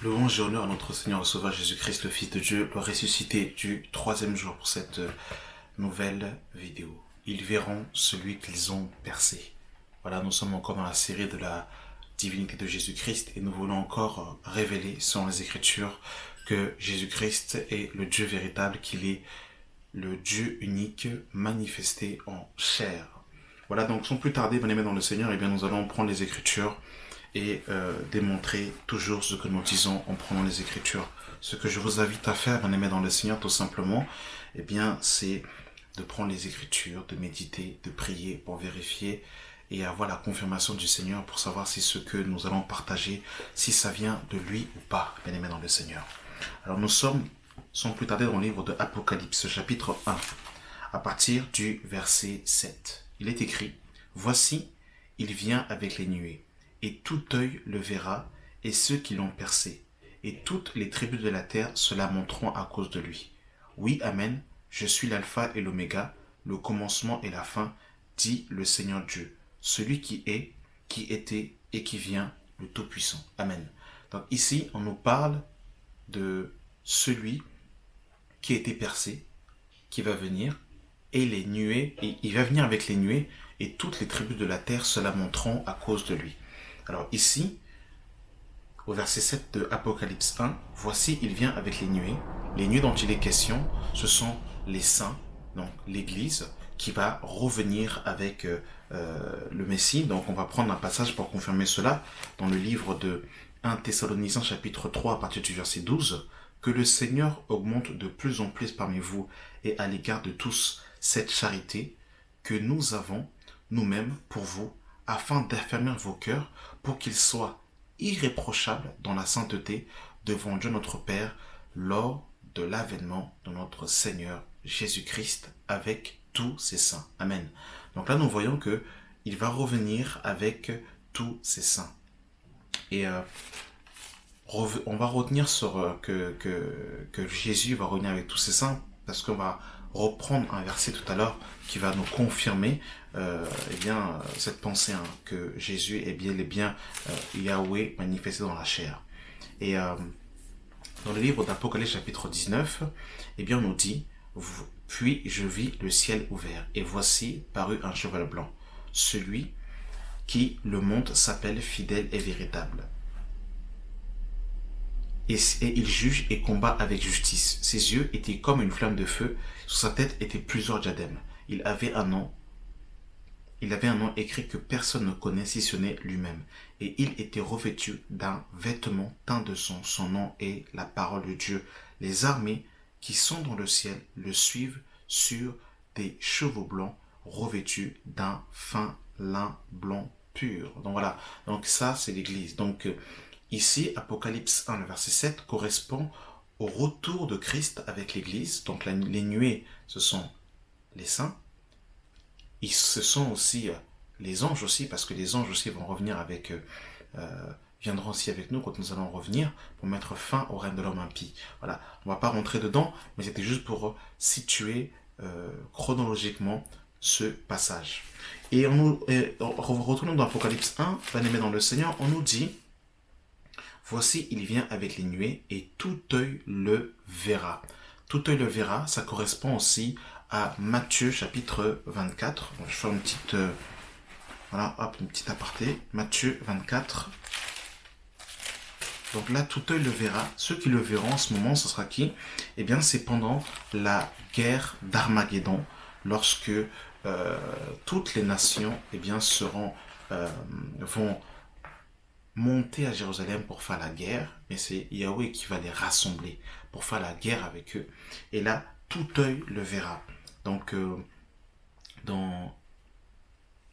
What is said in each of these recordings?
Louange et honneur à notre Seigneur et Sauveur Jésus-Christ, le Fils de Dieu, le ressuscité du troisième jour pour cette nouvelle vidéo. Ils verront celui qu'ils ont percé. Voilà, nous sommes encore dans la série de la divinité de Jésus-Christ et nous voulons encore révéler selon les Écritures que Jésus-Christ est le Dieu véritable, qu'il est le Dieu unique manifesté en chair. Voilà, donc sans plus tarder, bien-aimés dans le Seigneur, eh bien, nous allons prendre les Écritures et démontrer toujours ce que nous disons en prenant les Écritures. Ce que je vous invite à faire, bien-aimés dans le Seigneur, tout simplement, eh bien, c'est de prendre les Écritures, de méditer, de prier pour vérifier et avoir la confirmation du Seigneur pour savoir si ce que nous allons partager, si ça vient de lui ou pas, bien-aimés dans le Seigneur. Alors nous sommes, sans plus tarder, dans le livre de Apocalypse, chapitre 1, à partir du verset 7. Il est écrit, « Voici, il vient avec les nuées, et tout œil le verra, et ceux qui l'ont percé, et toutes les tribus de la terre se lamenteront à cause de lui. Oui, Amen, je suis l'alpha et l'oméga, le commencement et la fin, dit le Seigneur Dieu, celui qui est, qui était et qui vient, le Tout-Puissant. Amen. » Donc ici, on nous parle de celui qui a été percé, qui va venir, et les nuées, et il va venir avec les nuées, et toutes les tribus de la terre se lamenteront à cause de lui. Alors ici, au verset 7 de Apocalypse 1, voici, il vient avec les nuées. Les nuées dont il est question, ce sont les saints, donc l'Église, qui va revenir avec le Messie. Donc on va prendre un passage pour confirmer cela dans le livre de 1 Thessaloniciens chapitre 3 à partir du verset 12. Que le Seigneur augmente de plus en plus parmi vous et à l'égard de tous cette charité que nous avons nous-mêmes pour vous, afin d'affermir vos cœurs pour qu'ils soient irréprochables dans la sainteté devant Dieu notre Père lors de l'avènement de notre Seigneur Jésus-Christ avec tous ses saints. Amen. Donc là, nous voyons que il va revenir avec tous ses saints. Et on va retenir sur que Jésus va revenir avec tous ses saints parce qu'on va reprendre un verset tout à l'heure qui va nous confirmer cette pensée que Jésus est bien et bien Yahweh manifesté dans la chair. Et dans le livre d'Apocalypse chapitre 19, on nous dit « Puis je vis le ciel ouvert, et voici parut un cheval blanc. Celui qui le monte s'appelle fidèle et véritable. Et il juge et combat avec justice. Ses yeux étaient comme une flamme de feu, sur sa tête étaient plusieurs diadèmes. Il avait un nom écrit que personne ne connaît si ce n'est lui-même. Et il était revêtu d'un vêtement teint de sang. Son nom est la parole de Dieu. Les armées qui sont dans le ciel le suivent sur des chevaux blancs revêtus d'un fin lin blanc pur. Donc voilà, donc ça c'est l'Église. Donc ici, Apocalypse 1, le verset 7 correspond au retour de Christ avec l'Église. Donc les nuées, ce sont les saints. Et ce sont aussi les anges aussi, parce que les anges aussi vont revenir avec, viendront aussi avec nous quand nous allons revenir pour mettre fin au règne de l'homme impie. Voilà, on ne va pas rentrer dedans, mais c'était juste pour situer chronologiquement ce passage. Et retournons dans Apocalypse 1, bien-aimés dans le Seigneur, on nous dit « Voici, il vient avec les nuées, et tout œil le verra. » Tout œil le verra, ça correspond aussi à Matthieu chapitre 24. Je fais une petite, une petite aparté. Matthieu 24. Donc là, tout œil le verra. Ceux qui le verront en ce moment, ce sera qui? Eh bien, c'est pendant la guerre d'Armageddon, lorsque toutes les nations, vont monter à Jérusalem pour faire la guerre, mais c'est Yahweh qui va les rassembler pour faire la guerre avec eux. Et là, tout œil le verra. Donc, dans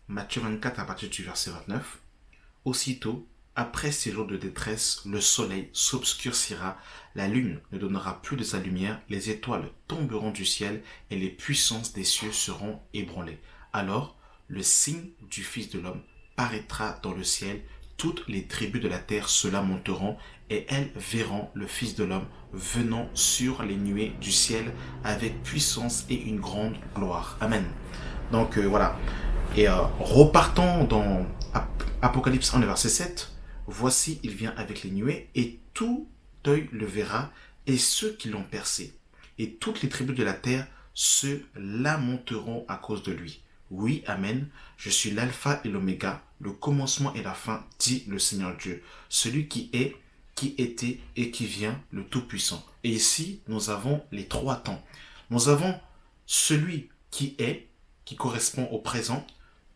Matthieu 24, à partir du verset 29, « Aussitôt, après ces jours de détresse, le soleil s'obscurcira, la lune ne donnera plus de sa lumière, les étoiles tomberont du ciel et les puissances des cieux seront ébranlées. Alors, le signe du Fils de l'homme paraîtra dans le ciel, toutes les tribus de la terre se lamenteront et elles verront le Fils de l'homme venant sur les nuées du ciel avec puissance et une grande gloire. » Amen. Donc voilà. Et repartons dans Apocalypse 1, verset 7. « Voici, il vient avec les nuées et tout œil le verra, et ceux qui l'ont percé. Et toutes les tribus de la terre se lamenteront à cause de lui. Oui, Amen, je suis l'alpha et l'oméga, le commencement et la fin, dit le Seigneur Dieu, celui qui est, qui était et qui vient, le Tout-Puissant. Et ici, nous avons les trois temps. Nous avons celui qui est, qui correspond au présent.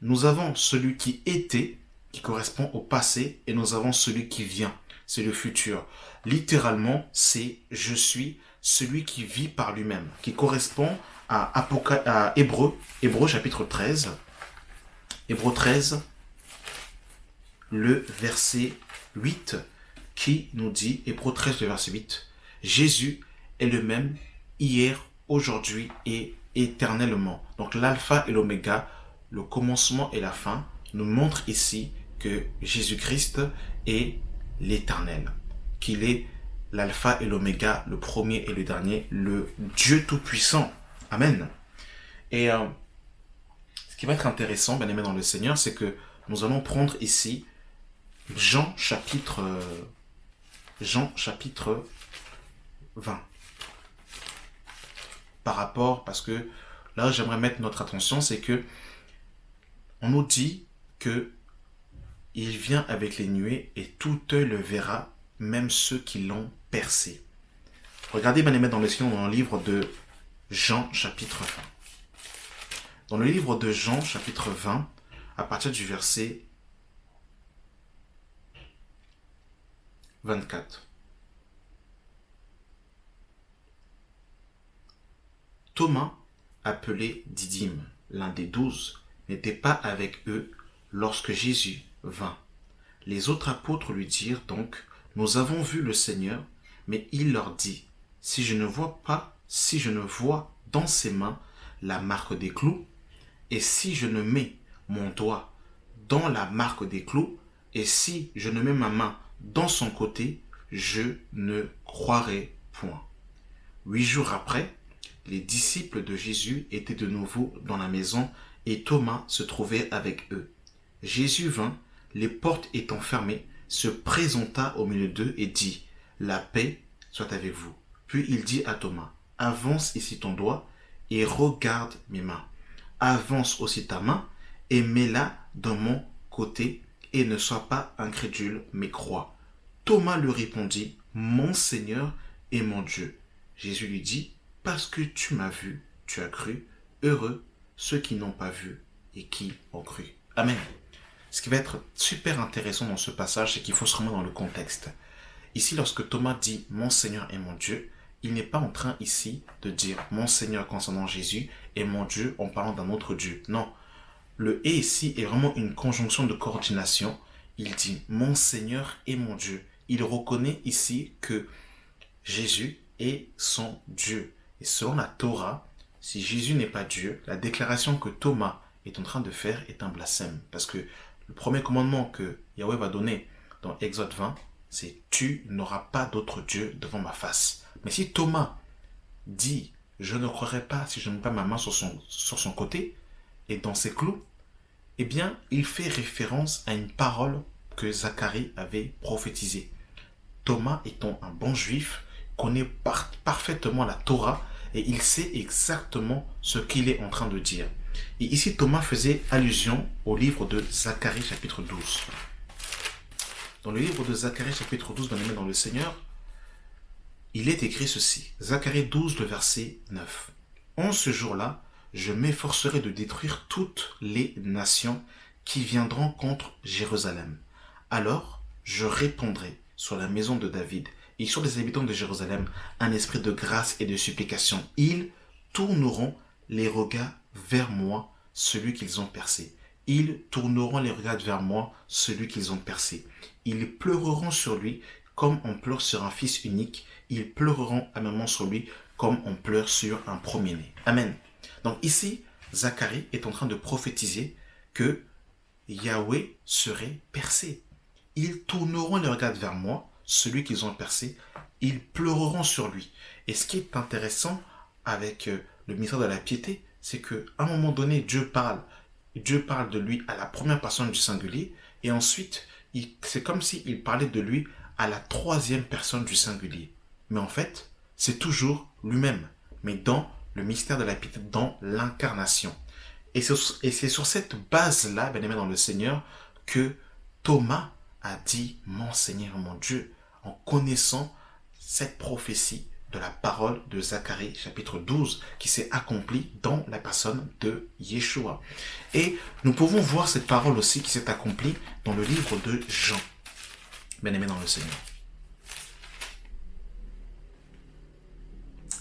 Nous avons celui qui était, qui correspond au passé. Et nous avons celui qui vient, c'est le futur. Littéralement, c'est « je suis » celui qui vit par lui-même, qui correspond à Hébreux chapitre 13. Hébreux 13, le verset 8, qui nous dit, Hébreux 13, le verset 8, Jésus est le même hier, aujourd'hui et éternellement. Donc l'alpha et l'oméga, le commencement et la fin, nous montrent ici que Jésus-Christ est l'éternel, qu'il est l'alpha et l'oméga, le premier et le dernier, le Dieu tout-puissant. Amen. Et ce qui va être intéressant, bien aimé dans le Seigneur, c'est que nous allons prendre ici Jean chapitre 20. Par rapport, parce que là j'aimerais mettre notre attention, c'est que on nous dit que il vient avec les nuées et tout œil le verra, même ceux qui l'ont percé. Regardez, bien aimé dans le Seigneur, dans le livre de Jean chapitre 20. Dans le livre de Jean chapitre 20, à partir du verset 24. Thomas, appelé Didyme, l'un des 12, n'était pas avec eux lorsque Jésus vint. Les autres apôtres lui dirent donc, « Nous avons vu le Seigneur », mais il leur dit, « Si je ne vois dans ses mains la marque des clous, et si je ne mets mon doigt dans la marque des clous, et si je ne mets ma main dans son côté, je ne croirai point. » 8 jours après, les disciples de Jésus étaient de nouveau dans la maison et Thomas se trouvait avec eux. Jésus vint, les portes étant fermées, se présenta au milieu d'eux et dit, « La paix soit avec vous. » Puis il dit à Thomas, « Avance ici ton doigt et regarde mes mains. Avance aussi ta main et mets-la dans mon côté et ne sois pas incrédule, mais crois. » Thomas lui répondit, « Mon Seigneur et mon Dieu. » Jésus lui dit, « Parce que tu m'as vu, tu as cru. Heureux ceux qui n'ont pas vu et qui ont cru. » Amen. Ce qui va être super intéressant dans ce passage, c'est qu'il faut se remettre dans le contexte. Ici, lorsque Thomas dit « Mon Seigneur et mon Dieu », il n'est pas en train ici de dire « Mon Seigneur » concernant Jésus et « Mon Dieu » en parlant d'un autre Dieu. Non. Le « et » ici est vraiment une conjonction de coordination. Il dit « Mon Seigneur et mon Dieu ». Il reconnaît ici que Jésus est son Dieu. Et selon la Torah, si Jésus n'est pas Dieu, la déclaration que Thomas est en train de faire est un blasphème. Parce que le premier commandement que Yahweh va donner dans Exode 20, c'est « Tu n'auras pas d'autre Dieu devant ma face ». Mais si Thomas dit « Je ne croirai pas si je ne mets pas ma main sur son côté et dans ses clous », eh bien, il fait référence à une parole que Zacharie avait prophétisée. Thomas étant un bon juif, connaît parfaitement la Torah et il sait exactement ce qu'il est en train de dire. Et ici, Thomas faisait allusion au livre de Zacharie chapitre 12. Dans le livre de Zacharie chapitre 12, bien-aimé dans le Seigneur, il est écrit ceci. Zacharie 12, le verset 9. « En ce jour-là, je m'efforcerai de détruire toutes les nations qui viendront contre Jérusalem. Alors, je répondrai sur la maison de David et sur les habitants de Jérusalem un esprit de grâce et de supplication. Ils tourneront les regards vers moi, celui qu'ils ont percé. Ils tourneront les regards vers moi, celui qu'ils ont percé. Ils pleureront sur lui comme on pleure sur un fils unique. Ils pleureront amèrement sur lui comme on pleure sur un premier-né. » Amen. Donc ici, Zacharie est en train de prophétiser que Yahweh serait percé. Ils tourneront les regards vers moi, celui qu'ils ont percé. Ils pleureront sur lui. Et ce qui est intéressant avec le mystère de la piété, c'est qu'à un moment donné, Dieu parle de lui à la première personne du singulier, et ensuite, c'est comme s'il parlait de lui à la troisième personne du singulier. Mais en fait, c'est toujours lui-même, mais dans le mystère de la piété, dans l'incarnation. Et c'est sur cette base-là, bien aimé dans le Seigneur, que Thomas a dit « Mon Seigneur, mon Dieu », en connaissant cette prophétie de la parole de Zacharie, chapitre 12, qui s'est accomplie dans la personne de Yeshua. Et nous pouvons voir cette parole aussi qui s'est accomplie dans le livre de Jean, bien aimé dans le Seigneur.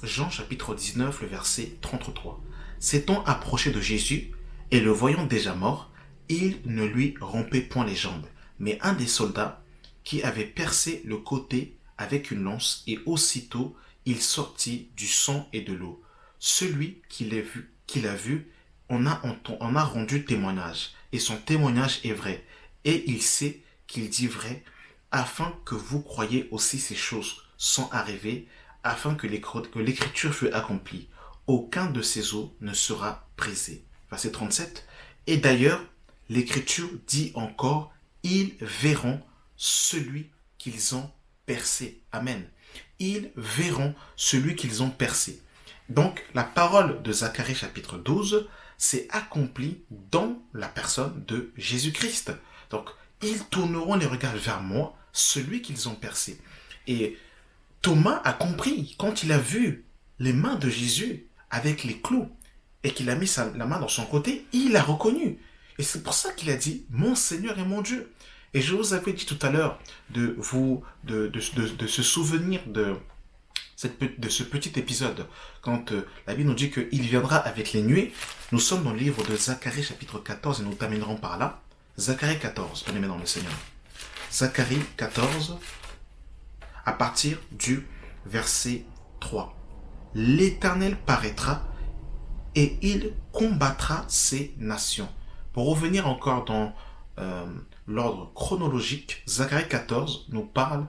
Jean chapitre 19, le verset 33. S'étant approché de Jésus, et le voyant déjà mort, il ne lui rompait point les jambes. Mais un des soldats, qui avait percé le côté avec une lance, et aussitôt il sortit du sang et de l'eau. Celui qui l'a vu en a rendu témoignage, et son témoignage est vrai, et il sait qu'il dit vrai, afin que vous croyiez aussi ces choses sont arrivées, afin que l'écriture fût accomplie. Aucun de ces os ne sera brisé. Verset 37. Et d'ailleurs, l'écriture dit encore, ils verront celui qu'ils ont percé. Amen. Ils verront celui qu'ils ont percé. Donc, la parole de Zacharie chapitre 12 s'est accomplie dans la personne de Jésus-Christ. Donc, ils tourneront les regards vers moi, celui qu'ils ont percé. Et Thomas a compris quand il a vu les mains de Jésus avec les clous et qu'il a mis la main dans son côté, il a reconnu. Et c'est pour ça qu'il a dit « Mon Seigneur et mon Dieu ». Et je vous avais dit tout à l'heure de se souvenir de ce petit épisode quand la Bible nous dit qu'il viendra avec les nuées. Nous sommes dans le livre de Zacharie chapitre 14 et nous terminerons par là. Zacharie 14, on est dans le Seigneur. Zacharie 14, à partir du verset 3. L'Éternel paraîtra et il combattra ces nations. Pour revenir encore dans l'ordre chronologique, Zacharie 14 nous parle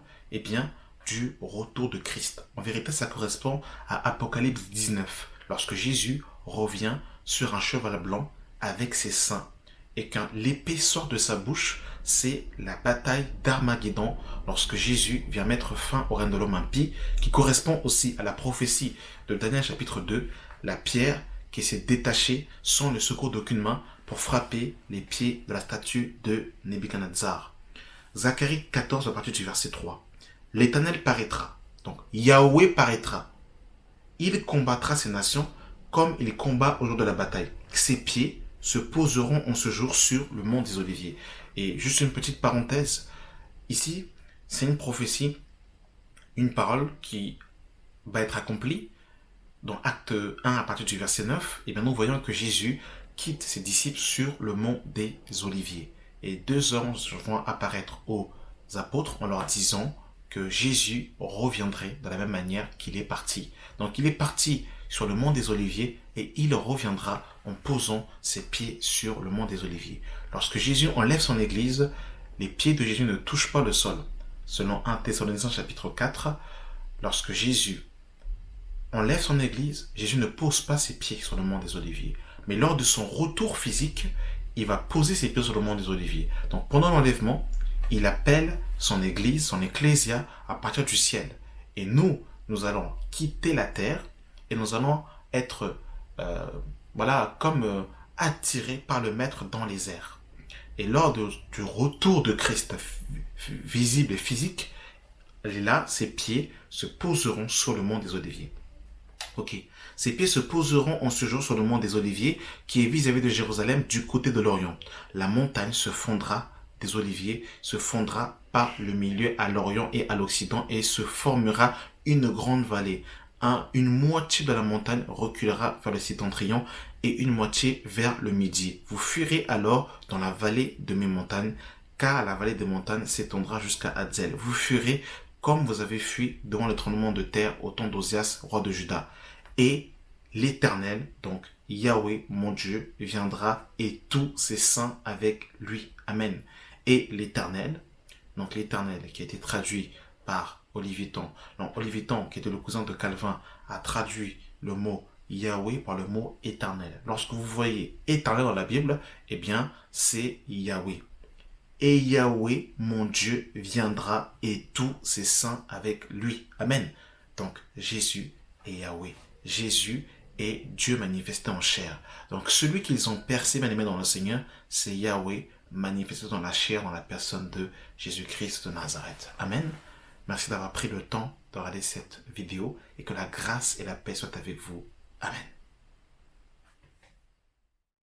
du retour de Christ. En vérité, ça correspond à Apocalypse 19, lorsque Jésus revient sur un cheval blanc avec ses saints. Et quand l'épée sort de sa bouche, c'est la bataille d'Armageddon, lorsque Jésus vient mettre fin au règne de l'homme impie, qui correspond aussi à la prophétie de Daniel chapitre 2, la pierre qui s'est détachée sans le secours d'aucune main pour frapper les pieds de la statue de Nebuchadnezzar. Zacharie 14 à partir du verset 3. L'Éternel paraîtra, donc Yahweh paraîtra. Il combattra ces nations comme il combat au jour de la bataille. Ses pieds se poseront en ce jour sur le mont des Oliviers. Et juste une petite parenthèse, ici, c'est une prophétie, une parole qui va être accomplie dans Acte 1 à partir du verset 9. Et bien nous voyons que Jésus quitte ses disciples sur le mont des Oliviers. Et deux anges vont apparaître aux apôtres en leur disant que Jésus reviendrait de la même manière qu'il est parti. Donc il est parti sur le mont des Oliviers et il reviendra en posant ses pieds sur le mont des Oliviers. Lorsque Jésus enlève son église, les pieds de Jésus ne touchent pas le sol. Selon 1 Thessaloniciens chapitre 4, lorsque Jésus enlève son église, Jésus ne pose pas ses pieds sur le mont des Oliviers. Mais lors de son retour physique, il va poser ses pieds sur le mont des Oliviers. Donc pendant l'enlèvement, il appelle son église, son ecclésia à partir du ciel. Et nous allons quitter la terre et nous allons être attirés par le Maître dans les airs. Et lors du retour de Christ visible et physique, là, ses pieds se poseront sur le mont des Oliviers. Ok. Ses pieds se poseront en ce jour sur le mont des Oliviers, qui est vis-à-vis de Jérusalem du côté de l'Orient. La montagne se fondra des Oliviers, se fondra par le milieu à l'Orient et à l'Occident et se formera une grande vallée. Une moitié de la montagne reculera vers le septentrion et une moitié vers le midi. Vous fuirez alors dans la vallée de mes montagnes, car la vallée des montagnes s'étendra jusqu'à Hadzel. Vous fuirez comme vous avez fui devant le tremblement de terre au temps d'Osias, roi de Juda. Et l'Éternel, donc Yahweh, mon Dieu, viendra et tous ses saints avec lui. Amen. Et l'Éternel, donc l'Éternel qui a été traduit par Olivier Thon. Donc Olivier Thon, qui était le cousin de Calvin, a traduit le mot Yahweh par le mot éternel. Lorsque vous voyez éternel dans la Bible, eh bien, c'est Yahweh. et Yahweh, mon Dieu, viendra et tous ses saints avec lui. Amen. Donc, Jésus est Yahweh. Jésus est Dieu manifesté en chair. Donc, celui qu'ils ont percé, bien aimé dans le Seigneur, c'est Yahweh manifesté dans la chair, dans la personne de Jésus-Christ de Nazareth. Amen. Merci d'avoir pris le temps de regarder cette vidéo et que la grâce et la paix soient avec vous. Amen.